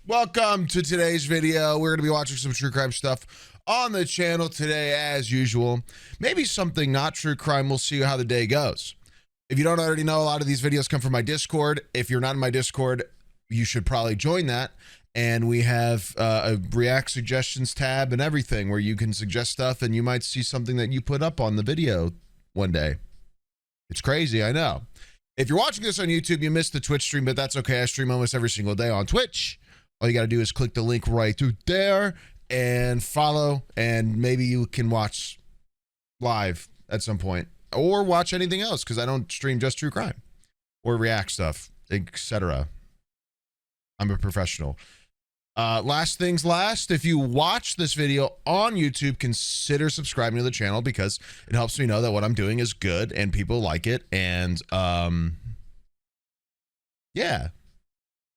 Welcome to today's video. We're going to be watching some true crime stuff on the channel today as usual. Maybe something not true crime. We'll see how the day goes. If you don't already know, a lot of these videos come from my Discord. If you're not in my Discord, you should probably join that. And we have a React suggestions tab and everything where you can suggest stuff and you might see something that you put up on the video one day. It's crazy, I know. If you're watching this on YouTube, you missed the Twitch stream, but that's okay. I stream almost every single day on Twitch. All you got to do is click the link right through there and follow, and maybe you can watch live at some point or watch anything else because I don't stream just true crime or React stuff, etc. I'm a professional. Last things last, if you watch this video on YouTube, consider subscribing to the channel because it helps me know that what I'm doing is good and people like it. And yeah,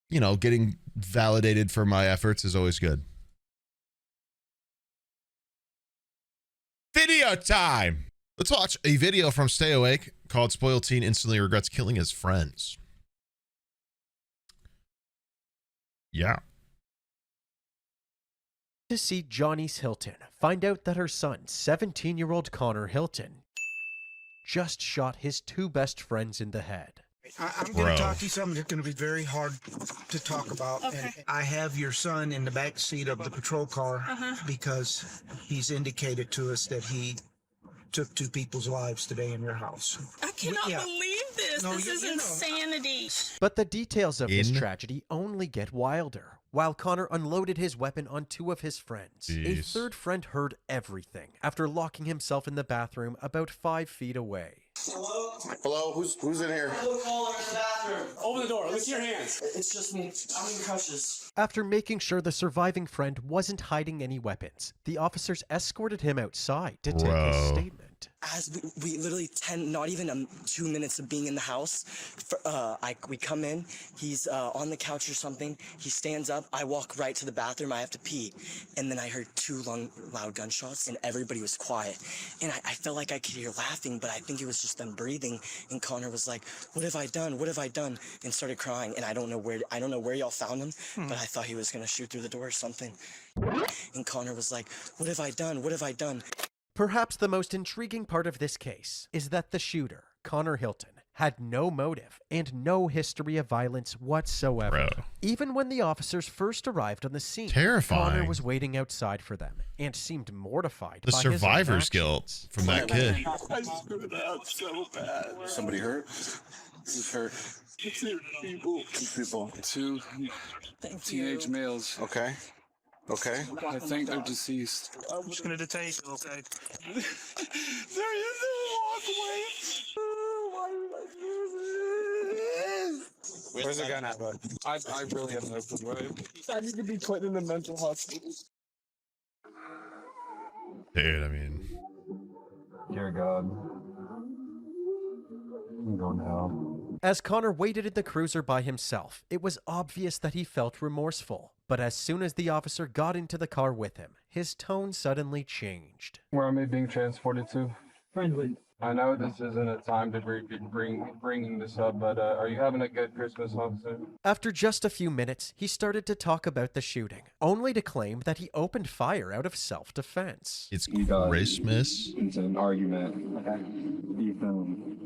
you know, getting validated for my efforts is always good. Video time. Let's watch a video from Stay Awake called Spoiled Teen Instantly Regrets Killing His Friends. Yeah. To see Johnny's Hilton find out that her son, 17-year-old Connor Hilton, just shot his two best friends in the head. I'm going to talk to you something that's going to be very hard to talk about. Okay. And I have your son in the back seat of the patrol car because he's indicated to us that he took two people's lives today in your house. I cannot believe this. No, this is insanity. But the details of this tragedy only get wilder. While Connor unloaded his weapon on two of his friends, a third friend heard everything after locking himself in the bathroom about 5 feet away. Hello? Hello? Who's in here? Hello, caller in the bathroom. Open the door. Lift your hands. It's just me. I'm in crutches. After making sure the surviving friend wasn't hiding any weapons, the officers escorted him outside to take his statement. As we literally not even 2 minutes of being in the house, we come in, he's on the couch or something, he stands up, I walk right to the bathroom, I have to pee, and then I heard two loud gunshots, and everybody was quiet, and I felt like I could hear laughing, but I think it was just them breathing, and Connor was like, what have I done, and started crying, and I don't know where y'all found him, but I thought he was gonna shoot through the door or something, and Connor was like, what have I done? Perhaps the most intriguing part of this case is that the shooter, Connor Hilton, had no motive and no history of violence whatsoever. Even when the officers first arrived on the scene, Connor was waiting outside for them and seemed mortified by survivor's guilt from that kid. I screwed up so bad. Somebody hurt? Who's hurt? Two people. Two Teenage males. Okay. I think they're deceased. I'm just going to detain you, okay? There is no walkway. Why did I do this? Where's the gun at, bud? I really have no clue. I need to be put in a mental hospital. Dude, I mean... Dear God. I'm going to hell. As Connor waited in the cruiser by himself, it was obvious that he felt remorseful. But as soon as the officer got into the car with him, his tone suddenly changed. Where am I being transported to? Friendly. I know this isn't a time to be bringing this up, but are you having a good Christmas, officer? After just a few minutes, he started to talk about the shooting, only to claim that he opened fire out of self-defense. It's Christmas. It's an argument. Ethan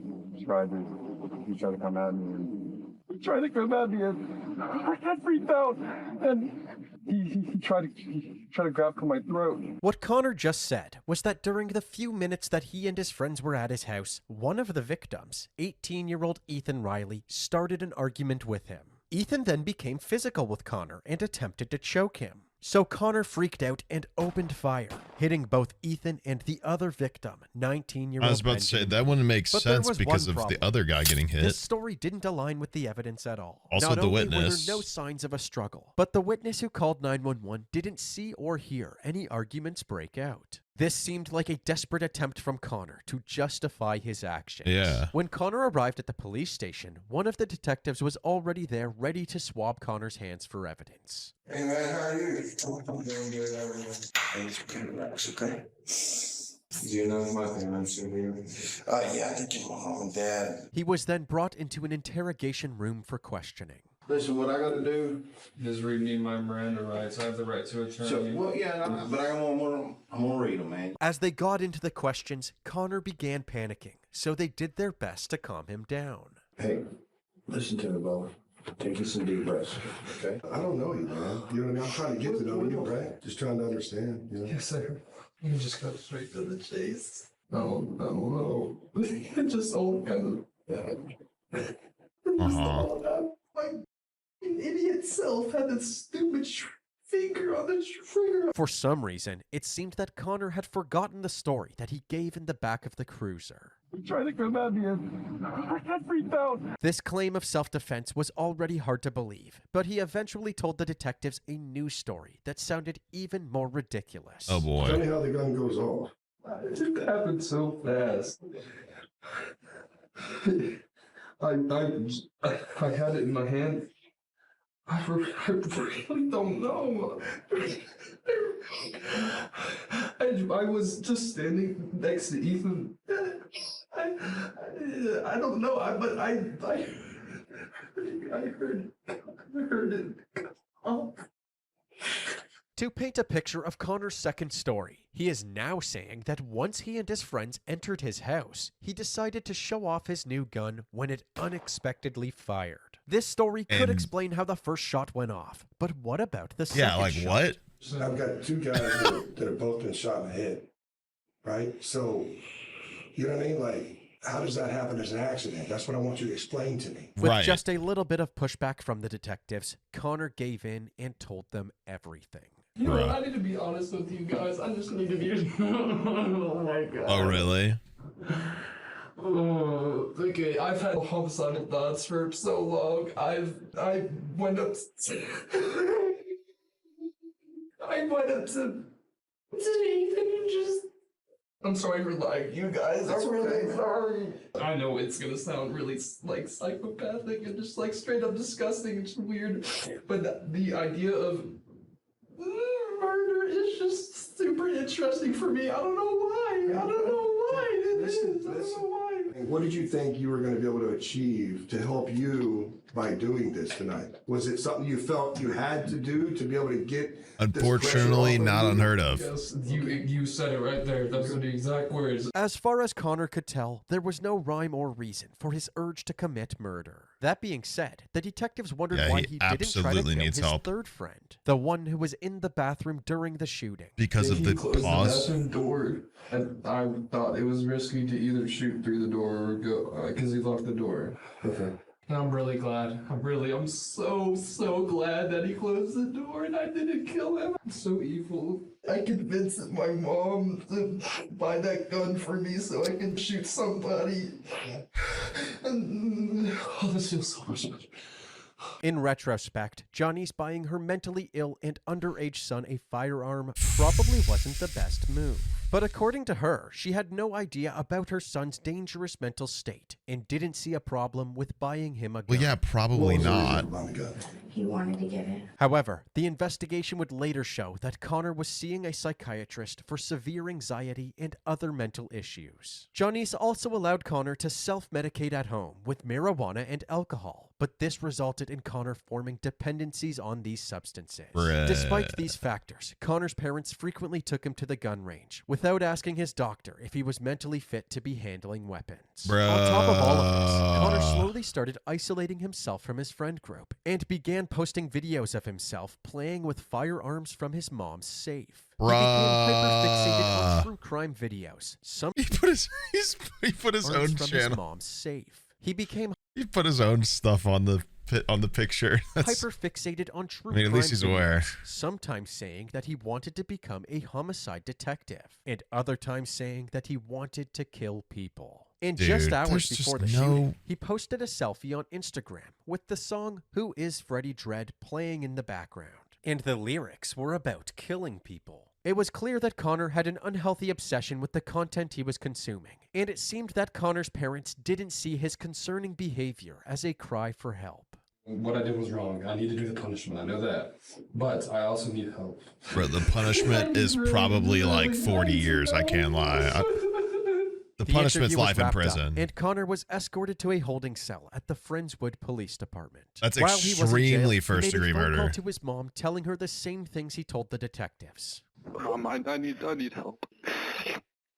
tried to come at me and I got freaked out and he tried to grab for my throat. What Connor just said was that during the few minutes that he and his friends were at his house, one of the victims, 18-year-old Ethan Riley, started an argument with him. Ethan then became physical with Connor and attempted to choke him. So Connor freaked out and opened fire, hitting both Ethan and the other victim, 19-year-old I was about to say, that wouldn't make sense because of the other guy getting hit. This story didn't align with the evidence at all. Also, Not the only witness. were there no signs of a struggle, but the witness who called 911 didn't see or hear any arguments break out. This seemed like a desperate attempt from Connor to justify his actions. Yeah. When Connor arrived at the police station, one of the detectives was already there ready to swab Connor's hands for evidence. Hey man, how are you? I'm doing good, everything. Thanks for coming back, okay? Do you know my parents are here? Yeah, I think your mom and dad. He was then brought into an interrogation room for questioning. Listen, what I gotta do. Just read me my Miranda rights. I have the right to attorney. So, well, yeah, but I'm gonna read them, man. As they got into the questions, Connor began panicking, so they did their best to calm him down. Hey, listen to me, Bo. Take you some deep breaths, okay? I don't know you, man. You know what I mean? I'm trying to get to know you, right? Just trying to understand, you know? Yes, sir. You just go straight to the chase. No. Just all kind of. My idiot self had this stupid finger on the trigger. For some reason, it seemed that Connor had forgotten the story that he gave in the back of the cruiser. I'm trying to come at me and I got freaked out. This claim of self-defense was already hard to believe, but he eventually told the detectives a new story that sounded even more ridiculous. Oh boy. Tell me how the gun goes off. It happened so fast. I had it in my hand. I really don't know. I was just standing next to Ethan. I don't know, but I heard it. Oh. To paint a picture of Connor's second story, he is now saying that once he and his friends entered his house, he decided to show off his new gun when it unexpectedly fired. This story could explain how the first shot went off, but what about the second shot? What? I've got two guys that have both been shot in the head, right? So, you know what I mean? Like, how does that happen as an accident? That's what I want you to explain to me. With just a little bit of pushback from the detectives, Connor gave in and told them everything. You know, I need to be honest with you guys. I just need to be. Oh my god. Oh really? Oh, okay. I've had homicidal thoughts for so long. I went up. I went up to Ethan and just. I'm sorry for lying to you guys. I'm really sorry. I know it's gonna sound really like psychopathic and just like straight up disgusting and just weird, but the idea of murder is just super interesting for me. I don't know why. I don't know why it is. I don't know why. What did you think you were going to be able to achieve to help you by doing this tonight? Was it something you felt you had to do to be able to get? Unfortunately, not unheard of. Yes, you said it right there. Those are the exact words. As far as Connor could tell, there was no rhyme or reason for his urge to commit murder. That being said, the detectives wondered why he didn't try to kill his third friend, the one who was in the bathroom during the shooting. Because of the closed pause. the bathroom door, and I thought it was risky to either shoot through the door or go because he locked the door. Okay. And I'm really glad. I'm so glad that he closed the door and I didn't kill him. I'm so evil. I convinced my mom to buy that gun for me so I can shoot somebody. And this feels so much better. In retrospect, Johnny's buying her mentally ill and underage son a firearm probably wasn't the best move. But according to her, she had no idea about her son's dangerous mental state and didn't see a problem with buying him a gun. Well, yeah, probably not. He wanted to get it. However, the investigation would later show that Connor was seeing a psychiatrist for severe anxiety and other mental issues. Johnny's also allowed Connor to self-medicate at home with marijuana and alcohol, but this resulted in Connor forming dependencies on these substances. Despite these factors, Connor's parents frequently took him to the gun range without asking his doctor if he was mentally fit to be handling weapons. On top of all of this, Connor slowly started isolating himself from his friend group and began posting videos of himself playing with firearms from his mom's safe. He became hyper-fixated on true crime videos. He put his own from channel. His mom's safe. He put his own stuff on the picture. Hyper-fixated on true I mean, at least he's aware. videos, sometimes saying that he wanted to become a homicide detective, and other times saying that he wanted to kill people. And just hours before the shooting, he posted a selfie on Instagram with the song Who is Freddie Dredd playing in the background. And the lyrics were about killing people. It was clear that Connor had an unhealthy obsession with the content he was consuming, and it seemed that Connor's parents didn't see his concerning behavior as a cry for help. What I did was wrong. I need to do the punishment. I know that. But I also need help. Bro, the punishment is probably like 40 years. I can't lie. The punishment's interview was life in wrapped up, prison. and Connor was escorted to a holding cell at the Friendswood Police Department. That's While he was in extremely jail, first-degree he made a phone murder. call to his mom, telling her the same things he told the detectives. Mom, I need help.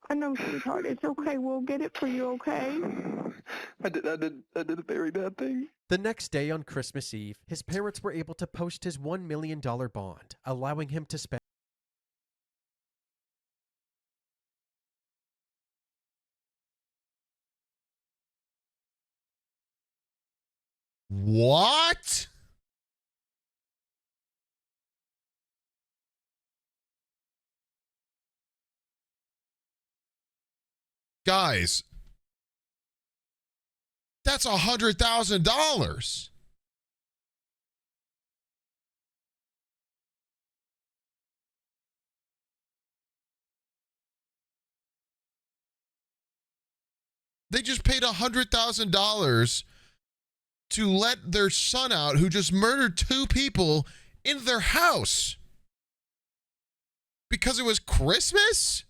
I know, sweetheart. It's okay. We'll get it for you, okay? I did a very bad thing. The next day on Christmas Eve, his parents were able to post his $1 million bond, allowing him to spend What? Guys, that's $100,000. They just paid $100,000 to let their son out who just murdered 2 people in their house because it was Christmas?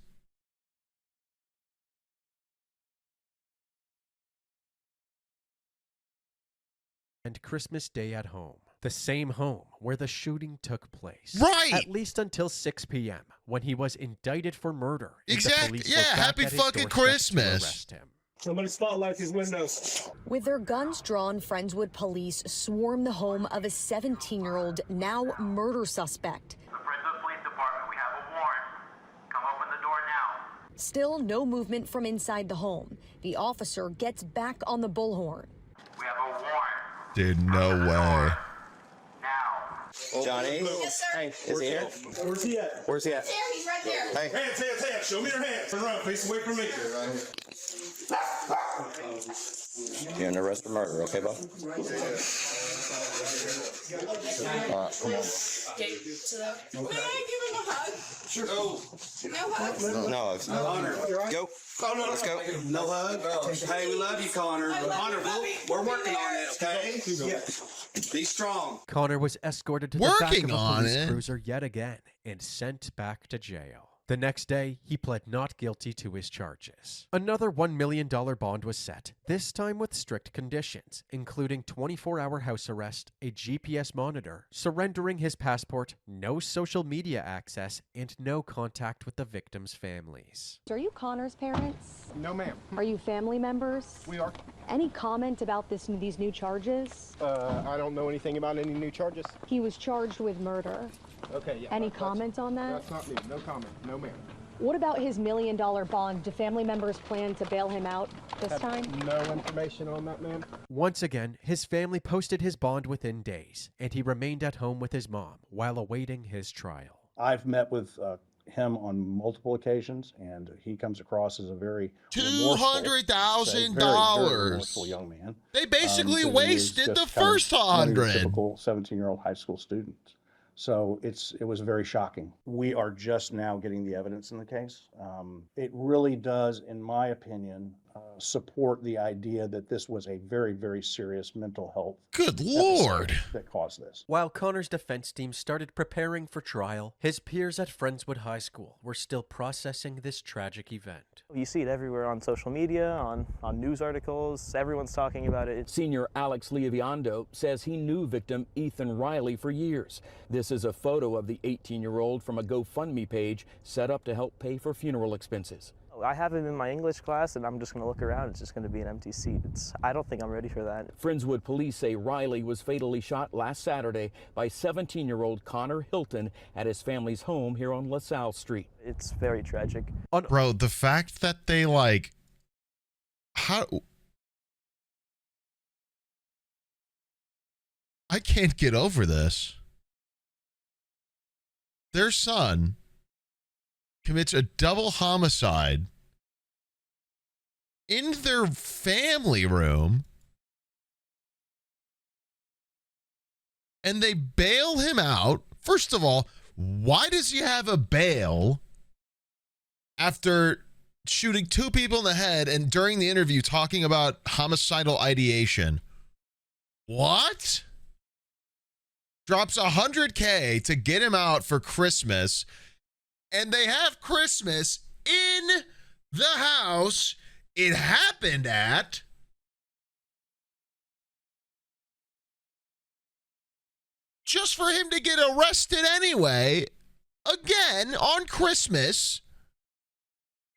and Christmas Day at home, the same home where the shooting took place. Right. At least until 6 p.m. when he was indicted for murder. and the Exactly. police were Yeah, back happy at his fucking doorstep to Christmas. arrest him. Somebody spotlight these windows. With their guns drawn, Friendswood police swarm the home of a 17-year-old, now murder suspect. The Friendswood Police Department, we have a warrant. Come open the door now. Still no movement from inside the home. The officer gets back on the bullhorn. We have a warrant. Dude, no way. Johnny? Yes, sir. Hey, is he here? Where's he at? Where's he at? There, he's right there. Hey. Hands. Show me your hands. Turn around, face away from me. You're under arrest for murder, okay, bud? Come on. Okay, so that. May I give him a hug? Sure. No hugs? No, Connor, go. Let's go. No hug? Hey, we love you, Connor. Connor, we're working on it, okay? Be strong. Connor was escorted to the back Working of a on police it. cruiser yet again and sent back to jail. The next day, he pled not guilty to his charges. Another $1 million bond was set, this time with strict conditions, including 24-hour house arrest, a GPS monitor, surrendering his passport, no social media access, and no contact with the victims' families. Are you Connor's parents? No, ma'am. Are you family members? We are. Any comment about these new charges? I don't know anything about any new charges. He was charged with murder. Okay, yeah. Any comment on that? That's not me. No comment. No, ma'am. What about his $1 million bond? Do family members plan to bail him out this time? No information on that, ma'am. Once again, his family posted his bond within days, and he remained at home with his mom while awaiting his trial. I've met with him on multiple occasions, and he comes across as a very $200,000. young man. They basically He was wasted the just kind of first one of your 100. Typical 17-year-old high school student. So it was very shocking. We are just now getting the evidence in the case. It really does, in my opinion, support the idea that this was a very, very serious mental health. Good Lord. That caused this. While Connor's defense team started preparing for trial, his peers at Friendswood High School were still processing this tragic event. You see it everywhere on social media, on news articles. Everyone's talking about it. Senior Alex Leoviondo says he knew victim Ethan Riley for years. This is a photo of the 18-year-old from a GoFundMe page set up to help pay for funeral expenses. I have him in my English class, and I'm just going to look around. It's just going to be an empty seat. I don't think I'm ready for that. Friendswood police say Riley was fatally shot last Saturday by 17-year-old Connor Hilton at his family's home here on LaSalle Street. It's very tragic. Bro, the fact that they how I can't get over this. Their son commits a double homicide in their family room, and they bail him out. First of all, why does he have a bail after shooting 2 people in the head and during the interview talking about homicidal ideation? What? Drops $100K to get him out for Christmas, and they have Christmas in the house it happened at just for him to get arrested anyway, again on Christmas,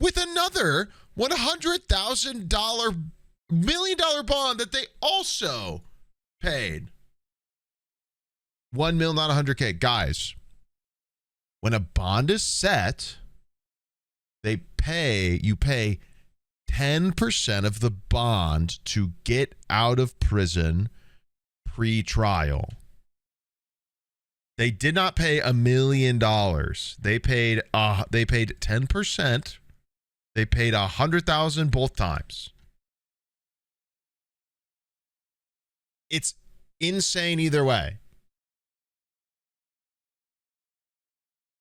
with another $100,000 million bond that they also paid. 1 mil, not 100K. Guys, when a bond is set, you pay 10% of the bond to get out of prison pre-trial. They did not pay $1 million. They paid 10%. They paid $100,000 both times. It's insane either way.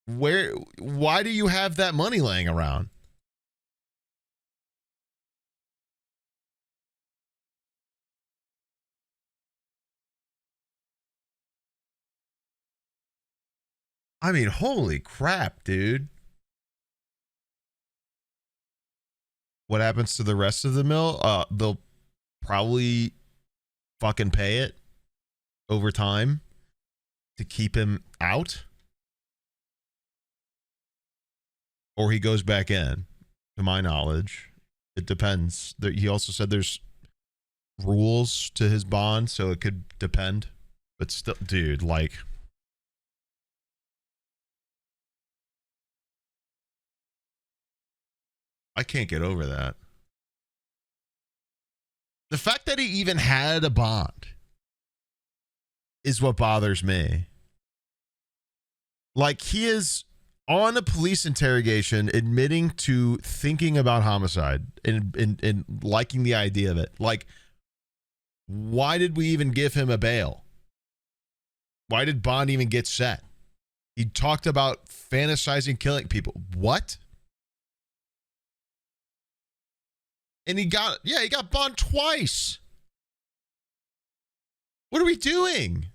Why do you have that money laying around? I mean, holy crap, dude. What happens to the rest of the mill? They'll probably fucking pay it over time to keep him out. Or he goes back in, to my knowledge. It depends. He also said there's rules to his bond, so it could depend. But still, dude, like... I can't get over that. The fact that he even had a bond is what bothers me. Like, he is on a police interrogation admitting to thinking about homicide and liking the idea of it. Like, why did we even give him a bail? Why did bond even get set? He talked about fantasizing killing people. What? And he got bond twice. What are we doing?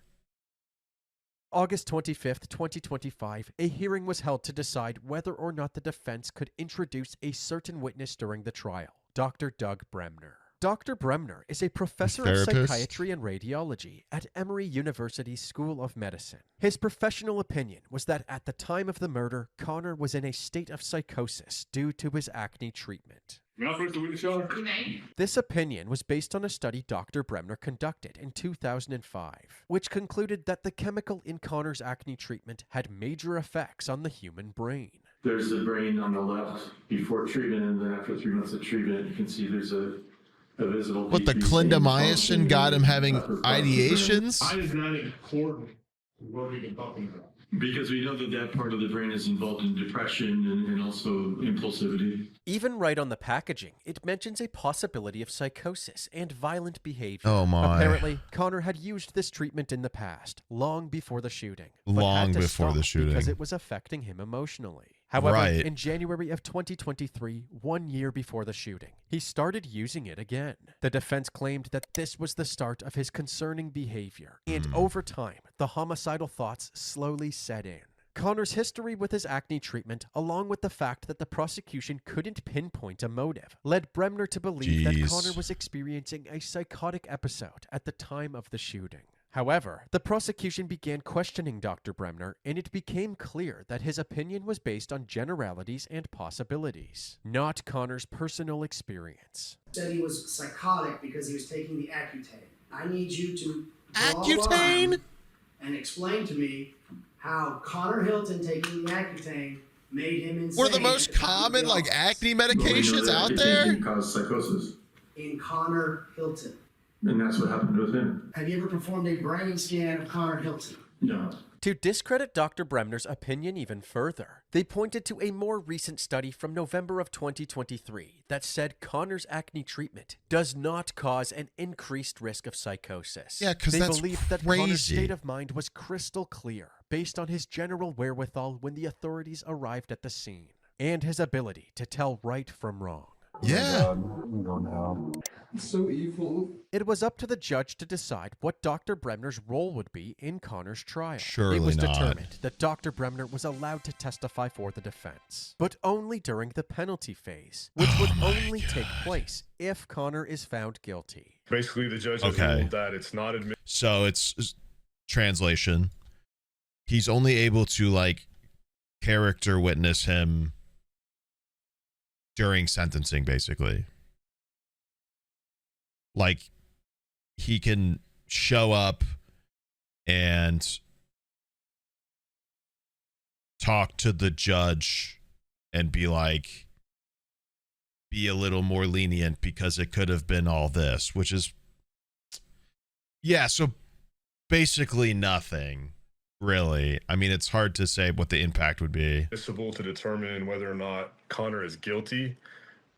August 25th, 2025, a hearing was held to decide whether or not the defense could introduce a certain witness during the trial, Dr. Doug Bremner. Dr. Bremner is a professor of psychiatry and radiology at Emory University School of Medicine. His professional opinion was that at the time of the murder, Connor was in a state of psychosis due to his acne treatment. This opinion was based on a study Dr. Bremner conducted in 2005, which concluded that the chemical in Connor's acne treatment had major effects on the human brain. There's the brain on the left before treatment, and then after 3 months of treatment, you can see there's a visible... What, the clindamycin got him having ideations? Why is that important? What are we talking about? Because we know that that part of the brain is involved in depression and also impulsivity. Even right on the packaging, it mentions a possibility of psychosis and violent behavior. Oh my. Apparently, Connor had used this treatment in the past, long before the shooting. Long before the shooting. Because it was affecting him emotionally. However, in January of 2023, 1 year before the shooting, he started using it again. The defense claimed that this was the start of his concerning behavior, and over time, the homicidal thoughts slowly set in. Connor's history with his acne treatment, along with the fact that the prosecution couldn't pinpoint a motive, led Bremner to believe that Connor was experiencing a psychotic episode at the time of the shooting. However, the prosecution began questioning Dr. Bremner, and it became clear that his opinion was based on generalities and possibilities, not Connor's personal experience. Said he was psychotic because he was taking the Accutane. I need you to Accutane and explain to me how Connor Hilton taking the Accutane made him insane. One of the most common like acne medications out there. Accutane can cause psychosis. In Connor Hilton. And that's what happened with him. Have you ever performed a brain scan of Connor Hilton? No. To discredit Dr. Bremner's opinion even further, they pointed to a more recent study from November of 2023 that said Connor's acne treatment does not cause an increased risk of psychosis. Yeah, because that's believed that crazy. Connor's state of mind was crystal clear based on his general wherewithal when the authorities arrived at the scene and his ability to tell right from wrong. Yeah. I'm going to hell. So evil. It was up to the judge to decide what Dr. Bremner's role would be in Connor's trial. Surely it was not. determined that Dr. Bremner was allowed to testify for the defense, but only during the penalty phase, which would only take place if Connor is found guilty. Basically, the judge has ruled that it's not admissible. So it's translation. He's only able to like character witness him during sentencing, basically. Like, he can show up and talk to the judge and be like, be a little more lenient because it could have been all this, which is, yeah, so basically nothing, really. I mean, it's hard to say what the impact would be. Admissible to determine whether or not Connor is guilty,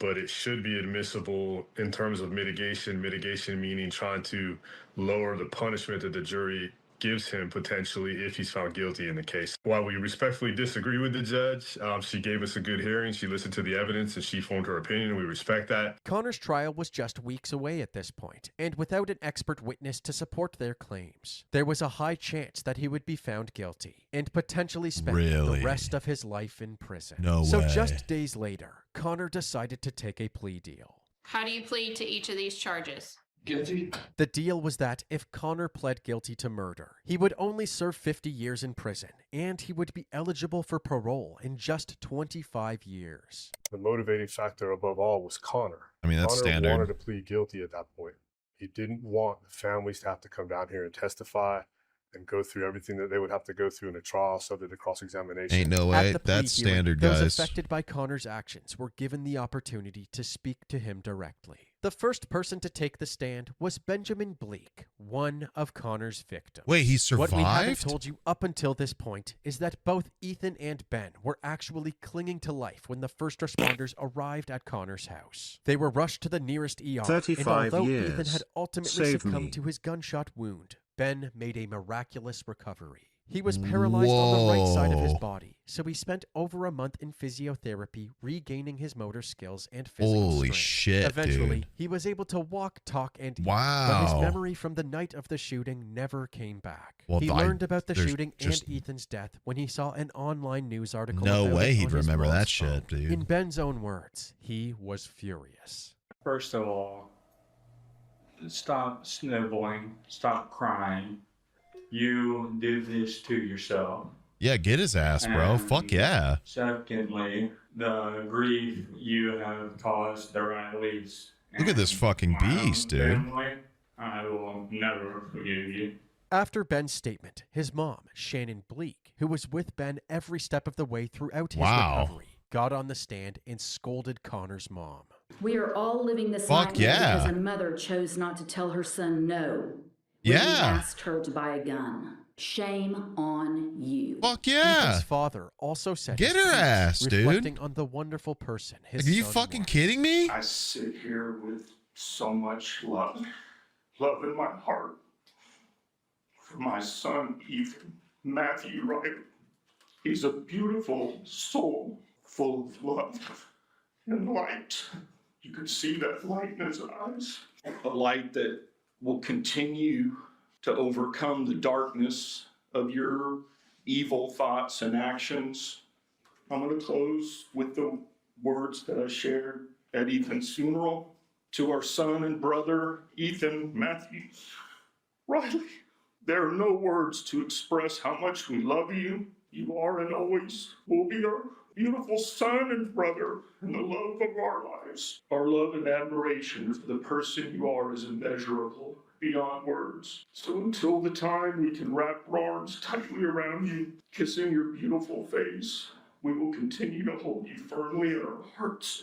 but it should be admissible in terms of mitigation. Mitigation meaning trying to lower the punishment that the jury gives him potentially if he's found guilty in the case. While we respectfully disagree with the judge, she gave us a good hearing. She listened to the evidence and she formed her opinion, and we respect that. Connor's trial was just weeks away at this point, and without an expert witness to support their claims, there was a high chance that he would be found guilty and potentially spend the rest of his life in prison. So just days later, Connor decided to take a plea deal. How do you plead to each of these charges? Guilty. The deal was that if Connor pled guilty to murder, he would only serve 50 years in prison, and he would be eligible for parole in just 25 years. The motivating factor above all was Connor. I mean, that's Connor standard. wanted to plead guilty at that point. He didn't want the families to have to come down here and testify and go through everything that they would have to go through in a trial subject to cross-examination. Ain't no way. That's standard, those guys. affected by Connor's actions were given the opportunity to speak to him directly. The first person to take the stand was Benjamin Bleak, one of Connor's victims. Wait, he What we haven't survived? told you up until this point is that both Ethan and Ben were actually clinging to life when the first responders arrived at Connor's house. They were rushed to the nearest ER, 35 and although years. Ethan had ultimately Save succumbed me. to his gunshot wound, Ben made a miraculous recovery. He was paralyzed on the right side of his Whoa. body, so he spent over a month in physiotherapy, regaining his motor skills and physical Holy strength. shit, Eventually, dude. he was able to walk, talk, and eat, but Wow. his memory from the night of the shooting never came back. Well, He learned about the there's shooting just and Ethan's death when he saw an online news article. no about way it he'd on his remember that mom's shit, phone. dude. In Ben's own words, he was furious. First of all, stop sniveling, stop crying. You did this to yourself. Yeah, get his ass, bro. And Fuck yeah. Secondly, the grief you have caused the Rileys. Look at this fucking beast, dude. Family, I will never forgive you. After Ben's statement, his mom, Shannon Bleak, who was with Ben every step of the way throughout his recovery, got on the stand and scolded Connor's mom. We are all living this Fuck nightmare yeah. because a mother chose not to tell her son no when he Yeah. asked her to buy a gun. Shame on you. Fuck yeah. Ethan's father also said Get his her piece, ass, dude. reflecting on the wonderful person his Are you son fucking was. kidding me? I sit here with so much love in my heart for my son, Ethan Matthew Riley. He's a beautiful soul, full of love and light. You can see that light in his eyes. A light that will continue to overcome the darkness of your evil thoughts and actions. I'm going to close with the words that I shared at Ethan's funeral. To our son and brother, Ethan Matthew Riley, there are no words to express how much we love you. You are and always will be our beautiful son and brother and the love of our lives. Our love and admiration for the person you are is immeasurable, beyond words. So until the time we can wrap our arms tightly around you, kissing your beautiful face, we will continue to hold you firmly in our hearts,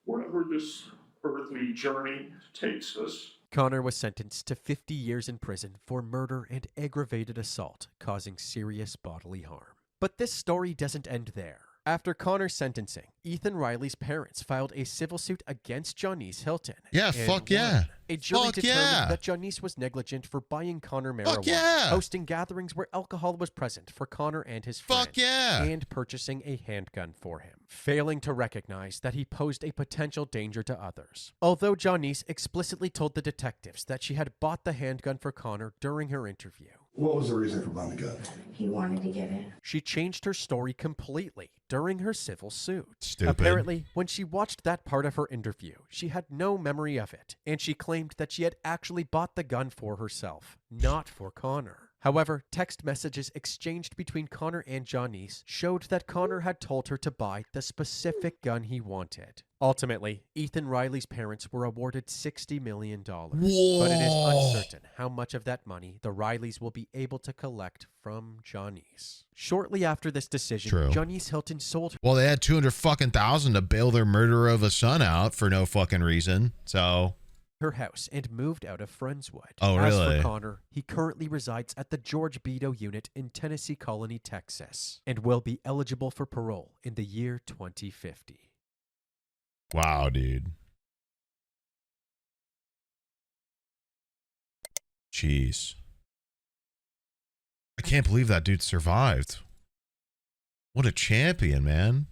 wherever this earthly journey takes us. Connor was sentenced to 50 years in prison for murder and aggravated assault, causing serious bodily harm. But this story doesn't end there. After Connor's sentencing, Ethan Riley's parents filed a civil suit against Janice Hilton. Yeah, and fuck yeah. won. A jury Fuck determined yeah. that Janice was negligent for buying Connor Fuck marijuana, yeah. hosting gatherings where alcohol was present for Connor and his friend, Fuck yeah. and purchasing a handgun for him, failing to recognize that he posed a potential danger to others. Although Janice explicitly told the detectives that she had bought the handgun for Connor during her interview. What was the reason for buying the gun? He wanted to get it. She changed her story completely during her civil suit. Stupid. Apparently, when she watched that part of her interview, she had no memory of it, and she claimed that she had actually bought the gun for herself, not for Connor. However, text messages exchanged between Connor and Janice showed that Connor had told her to buy the specific gun he wanted. Ultimately, Ethan Riley's parents were awarded $60 million, but it is uncertain how much of that money the Rileys will be able to collect from Janice. Shortly after this decision, True. Janice Hilton sold her. Well, they had $200,000 to bail their murderer of a son out for no fucking reason. So her house and moved out of Friendswood. Oh, As really? for Connor, he currently resides at the George Beto unit in Tennessee Colony, Texas, and will be eligible for parole in the year 2050. wow, dude. Jeez. I can't believe that dude survived. What a champion, man.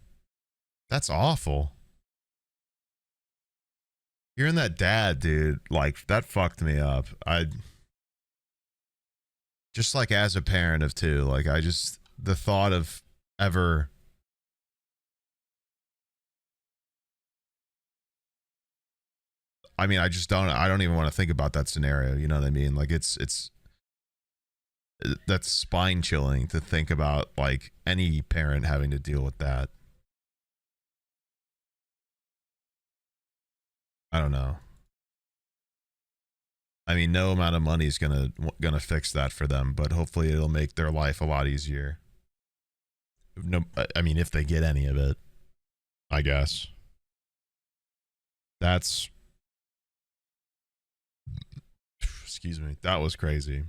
That's awful. Hearing that dad, dude, like, that fucked me up. Just like as a parent of two, like, the thought of ever I mean, I don't even want to think about that scenario. You know what I mean? Like, that's spine chilling to think about, like, any parent having to deal with that. I don't know. I mean, no amount of money is gonna fix that for them, but hopefully it'll make their life a lot easier. No, I mean, if they get any of it, I guess. Excuse me. That was crazy.